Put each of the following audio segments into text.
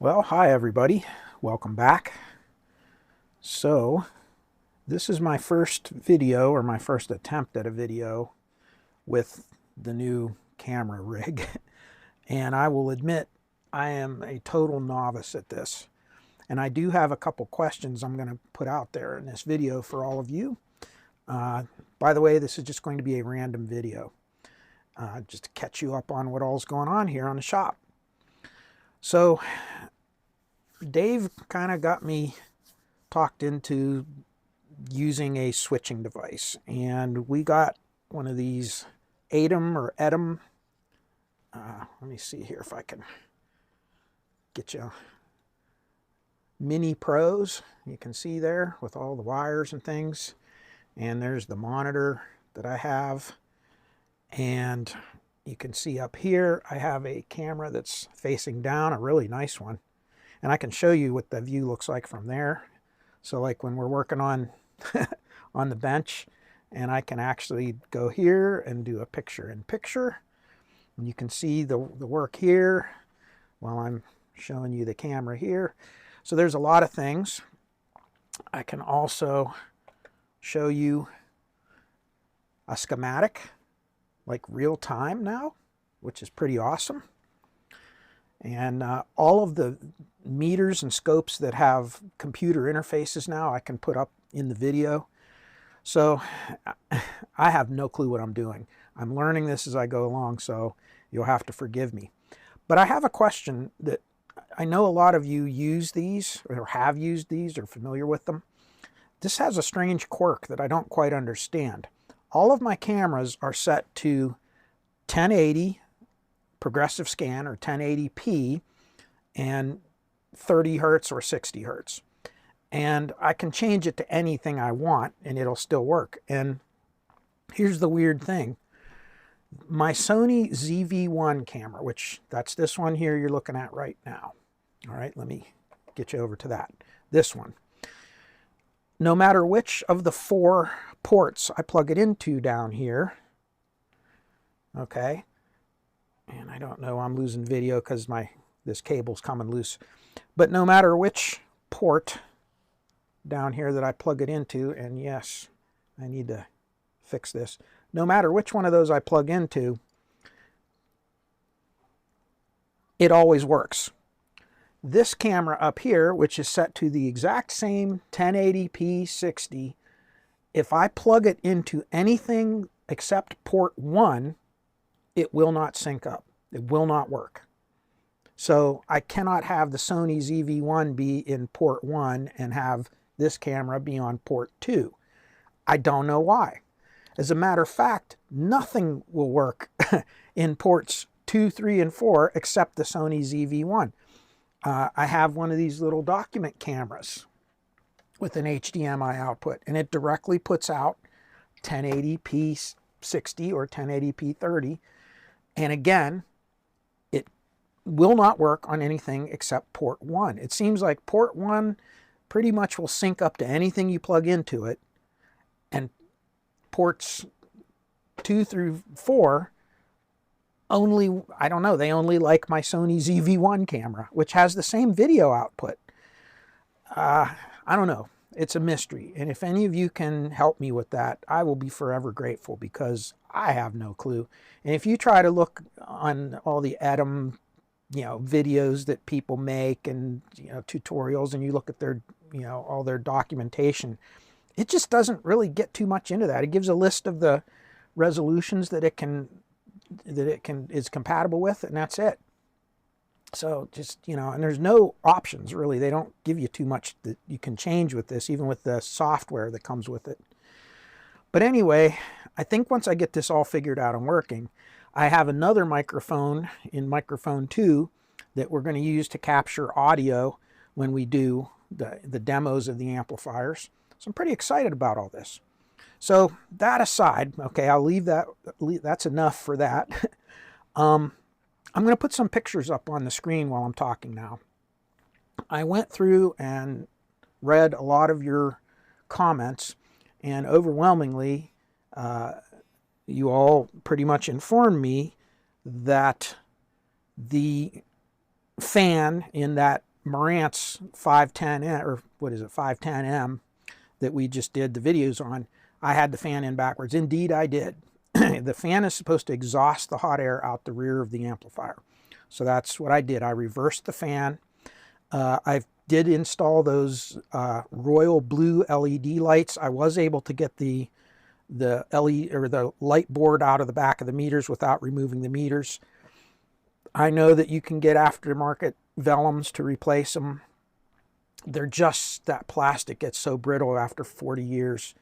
Well, hi everybody. Welcome back. So, this is my first video, or my first attempt at a video with the new camera rig. And I will admit, I am a total novice at this. And I do have a couple questions I'm going to put out there in this video for all of you. By the way, this is just going to be a random video, just to catch you up on what all's going on here on the shop. So, Dave kind of got me talked into using a switching device, and we got one of these ATEM or ETEM. Let me see here if I can get you Mini Pros. You can see there with all the wires and things, and there's the monitor that I have, and you can see up here I have a camera that's facing down, a really nice one. And I can show you what the view looks like from there. So like when we're working on on the bench, and I can actually go here and do a picture-in-picture. And you can see the work here while I'm showing you the camera here. So there's a lot of things. I can also show you a schematic, like real time now, which is pretty awesome. And all of the meters and scopes that have computer interfaces now I can put up in the video. So I have no clue what I'm doing. I'm learning this as I go along, so you'll have to forgive me. But I have a question that I know a lot of you use these, or have used these, or familiar with them. This has a strange quirk that I don't quite understand. All of my cameras are set to 1080 progressive scan, or 1080p, and 30 hertz or 60 hertz. And I can change it to anything I want and it'll still work. And here's the weird thing. My Sony ZV-1 camera, which that's this one here you're looking at right now. All right, let me get you over to that. This one. No matter which of the 4 ports I plug it into down here, okay, and I don't know, I'm losing video because this cable's coming loose. But no matter which port down here that I plug it into, and yes, I need to fix this. No matter which one of those I plug into, it always works. This camera up here, which is set to the exact same 1080p 60, if I plug it into anything except port 1, it will not sync up. It will not work. So I cannot have the Sony ZV-1 be in port 1 and have this camera be on port 2. I don't know why. As a matter of fact, nothing will work in ports 2, 3, and 4 except the Sony ZV-1. I have one of these little document cameras with an HDMI output, and it directly puts out 1080p 60 or 1080p 30. And again, it will not work on anything except port 1. It seems like port 1 pretty much will sync up to anything you plug into it. And ports 2 through 4 only, I don't know, they only like my Sony ZV-1 camera, which has the same video output. I don't know. It's a mystery. And if any of you can help me with that, I will be forever grateful, because I have no clue. And if you try to look on all the ATEM, videos that people make, and, tutorials, and you look at their, all their documentation, it just doesn't really get too much into that. It gives a list of the resolutions that it is compatible with, and that's it. So just, and there's no options really. They don't give you too much that you can change with this, even with the software that comes with it. But anyway, I think once I get this all figured out and working, I have another microphone in microphone 2 that we're going to use to capture audio when we do the demos of the amplifiers. So I'm pretty excited about all this. So that aside, okay, I'll leave that. That's enough for that. I'm going to put some pictures up on the screen while I'm talking now. I went through and read a lot of your comments, and overwhelmingly, you all pretty much informed me that the fan in that Marantz 510M, or what is it, 510M, that we just did the videos on, I had the fan in backwards. Indeed, I did. The fan is supposed to exhaust the hot air out the rear of the amplifier. So that's what I did. I reversed the fan. I did install those royal blue LED lights. I was able to get the LED or the light board out of the back of the meters without removing the meters. I know that you can get aftermarket vellums to replace them. They're just, that plastic gets so brittle after 40 years.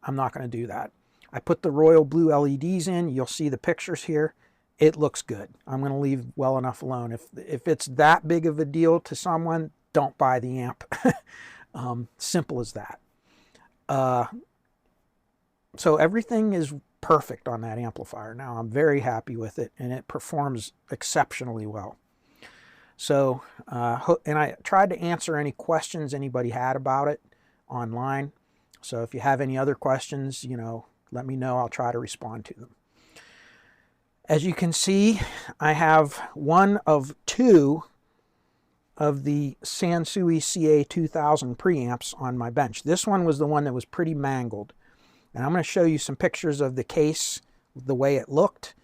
I'm not going to do that. I put the royal blue LEDs in. You'll see the pictures here. It looks good. I'm going to leave well enough alone. If it's that big of a deal to someone, don't buy the amp. Simple as that. So everything is perfect on that amplifier now. I'm very happy with it, and it performs exceptionally well. So, and I tried to answer any questions anybody had about it online. So if you have any other questions, you know, let me know. I'll try to respond to them. As you can see, I have one of two of the Sansui CA2000 preamps on my bench. This one was the one that was pretty mangled. And I'm going to show you some pictures of the case, the way it looked,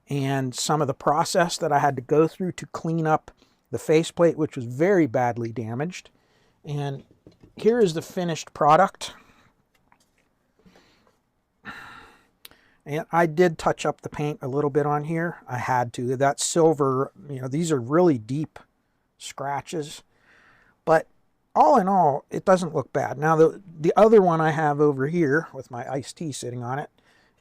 and some of the process that I had to go through to clean up the faceplate, which was very badly damaged. And here is the finished product. And I did touch up the paint a little bit on here. I had to. That silver, you know, these are really deep scratches. But all in all, it doesn't look bad. Now, the other one I have over here with my iced tea sitting on it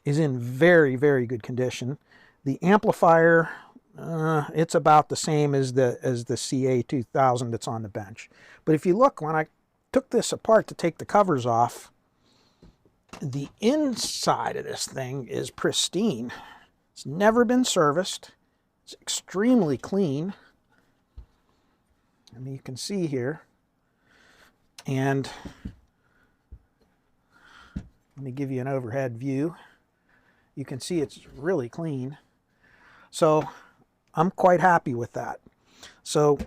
is in very, very good condition. The amplifier, it's about the same as the CA2000 that's on the bench. But if you look, when I took this apart to take the covers off, the inside of this thing is pristine. It's never been serviced. It's extremely clean. I mean, you can see here. And let me give you an overhead view. You can see it's really clean. So I'm quite happy with that. So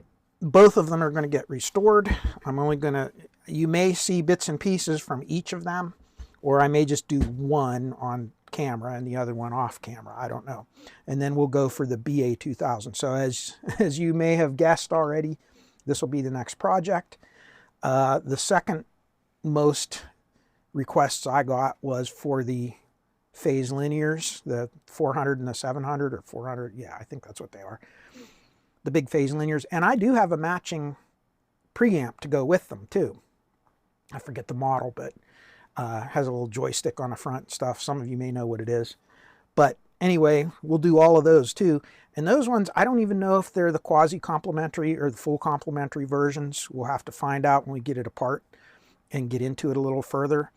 both of them are going to get restored. I'm only going to, you may see bits and pieces from each of them, or I may just do one on camera and the other one off camera. I don't know. And then we'll go for the BA2000. So as you may have guessed already, this will be the next project. The second most requests I got was for the phase linears, the 400 and the 700 or 400. Yeah, I think that's what they are. The big phase linears. And I do have a matching preamp to go with them too. I forget the model, but has a little joystick on the front stuff. Some of you may know what it is. But anyway, we'll do all of those too. And those ones, I don't even know if they're the quasi-complementary or the full complementary versions. We'll have to find out when we get it apart and get into it a little further.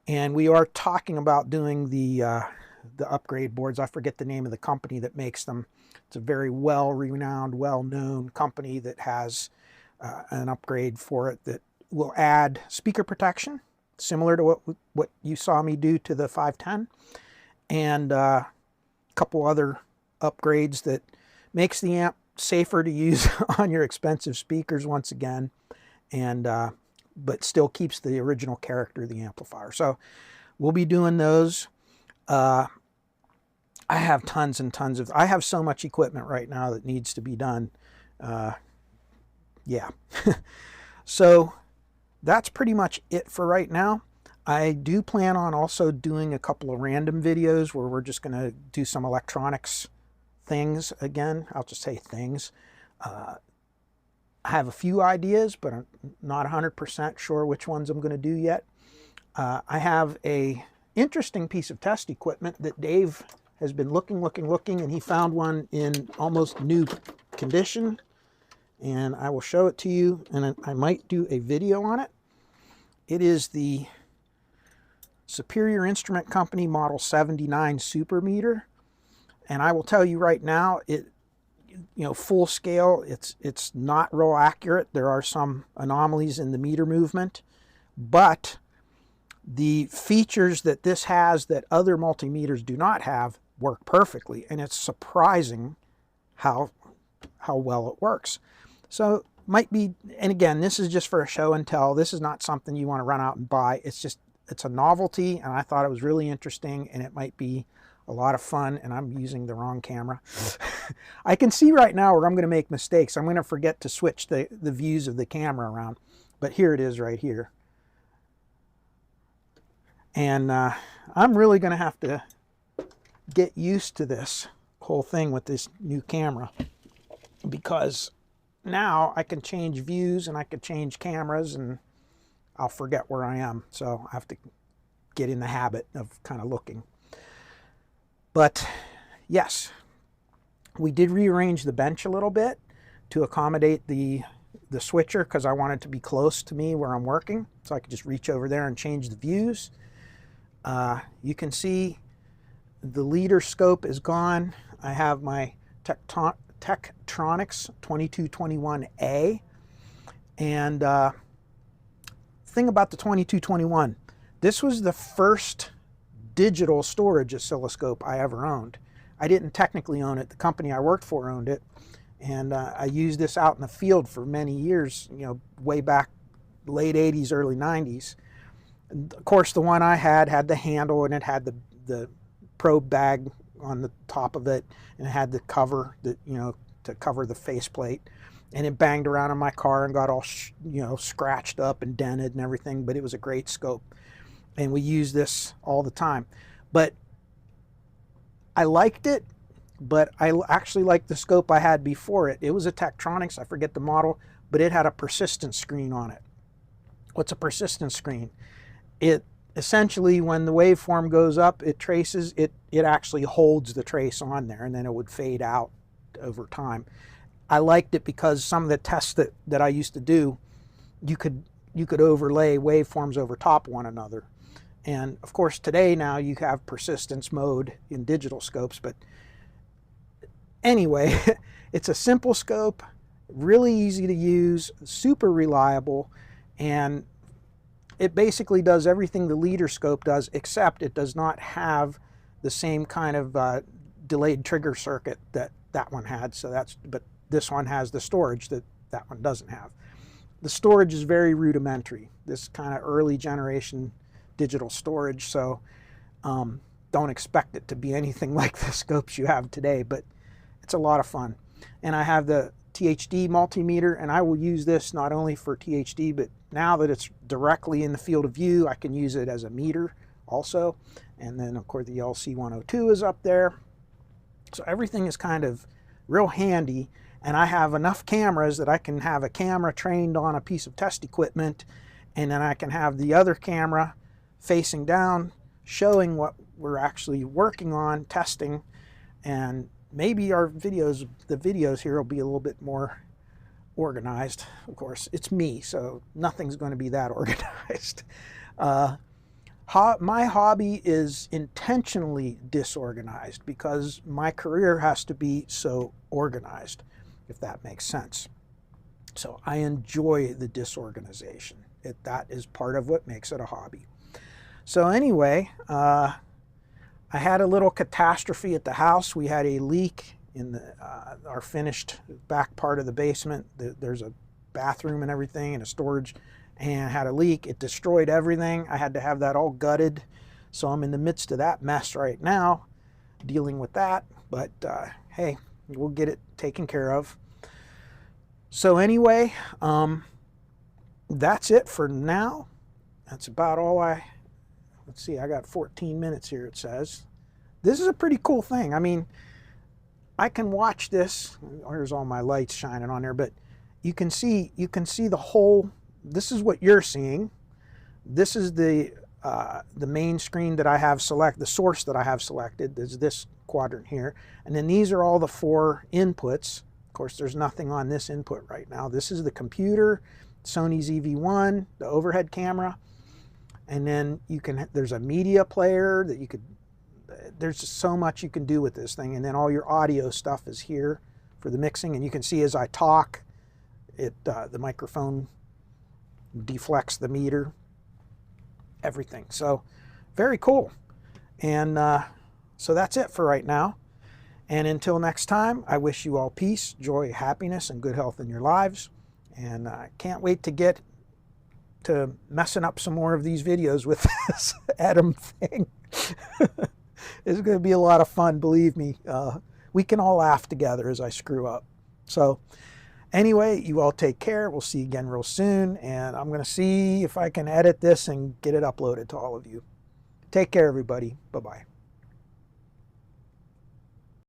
And we are talking about doing the upgrade boards. I forget the name of the company that makes them. It's a very well-renowned, well-known company that has an upgrade for it that will add speaker protection, similar to what you saw me do to the 510, and a couple other upgrades that makes the amp safer to use on your expensive speakers once again, and but still keeps the original character of the amplifier. So we'll be doing those. I have tons and tons of, I have so much equipment right now that needs to be done. Yeah. So that's pretty much it for right now. I do plan on also doing a couple of random videos where we're just going to do some electronics things again. I'll just say things. I have a few ideas, but I'm not 100% sure which ones I'm going to do yet. I have a interesting piece of test equipment that Dave has been looking, and he found one in almost new condition. And I will show it to you, and I might do a video on it. It is the Superior Instrument Company Model 79 Super Meter. And I will tell you right now, full scale, it's not real accurate. There are some anomalies in the meter movement, but the features that this has that other multimeters do not have work perfectly, and it's surprising how well it works. So might be, and again, this is just for a show and tell. This is not something you want to run out and buy. It's just, it's a novelty, and I thought it was really interesting, and it might be a lot of fun. And I'm using the wrong camera. I can see right now where I'm going to make mistakes. I'm going to forget to switch the views of the camera around, but here it is right here. And I'm really going to have to get used to this whole thing with this new camera, because now I can change views and I can change cameras and I'll forget where I am. So I have to get in the habit of kind of looking. But yes, we did rearrange the bench a little bit to accommodate the switcher, because I wanted to be close to me where I'm working, so I could just reach over there and change the views. You can see the leader scope is gone. I have my Tektronix 2221A, and thing about the 2221, this was the first digital storage oscilloscope I ever owned. I didn't technically own it. The company I worked for owned it, and I used this out in the field for many years, you know, way back late 80s, early 90s. And of course, the one I had the handle, and it had the probe bag on the top of it, and it had the cover that, you know, to cover the faceplate, and it banged around in my car and got all you know, scratched up and dented and everything, but it was a great scope, and we used this all the time. But I liked it, but I actually liked the scope I had before it. It was a Tektronix, I forget the model, but it had a persistence screen on it. What's a persistence screen? It essentially, when the waveform goes up, it traces, it actually holds the trace on there, and then it would fade out over time. I liked it because some of the tests that I used to do, you could overlay waveforms over top of one another. And of course today now you have persistence mode in digital scopes, but anyway, it's a simple scope, really easy to use, super reliable, and it basically does everything the leader scope does, except it does not have the same kind of delayed trigger circuit that one had. So but this one has the storage that one doesn't have. The storage is very rudimentary, this kind of early generation digital storage, so don't expect it to be anything like the scopes you have today, but it's a lot of fun. And I have the THD multimeter, and I will use this not only for THD, but now that it's directly in the field of view, I can use it as a meter also. And then of course the LC102 is up there. So everything is kind of real handy, and I have enough cameras that I can have a camera trained on a piece of test equipment, and then I can have the other camera facing down showing what we're actually working on, testing, and maybe our videos, the videos here will be a little bit more organized. Of course, it's me, so nothing's going to be that organized. My hobby is intentionally disorganized because my career has to be so organized, if that makes sense. So I enjoy the disorganization. That is part of what makes it a hobby. So anyway, I had a little catastrophe at the house. We had a leak in our finished back part of the basement. There's a bathroom and everything and a storage, and had a leak. It destroyed everything. I had to have that all gutted. So I'm in the midst of that mess right now, dealing with that. But hey, we'll get it taken care of. So anyway, that's it for now. That's about all let's see, I got 14 minutes here, it says. This is a pretty cool thing. I mean, I can watch this. Here's all my lights shining on there, but you can see the whole. This is what you're seeing. This is the main screen that I have the source that I have selected. There's this quadrant here, and then these are all the 4 inputs. Of course, there's nothing on this input right now. This is the computer, Sony's EV1, the overhead camera, and then there's a media player that you could. There's just so much you can do with this thing, and then all your audio stuff is here for the mixing, and you can see as I talk, the microphone deflects the meter, everything. So very cool. And so that's it for right now. And until next time, I wish you all peace, joy, happiness, and good health in your lives. And I can't wait to get to messing up some more of these videos with this Atom thing. It's going to be a lot of fun, believe me. We can all laugh together as I screw up. So anyway, you all take care. We'll see you again real soon. And I'm going to see if I can edit this and get it uploaded to all of you. Take care, everybody. Bye-bye.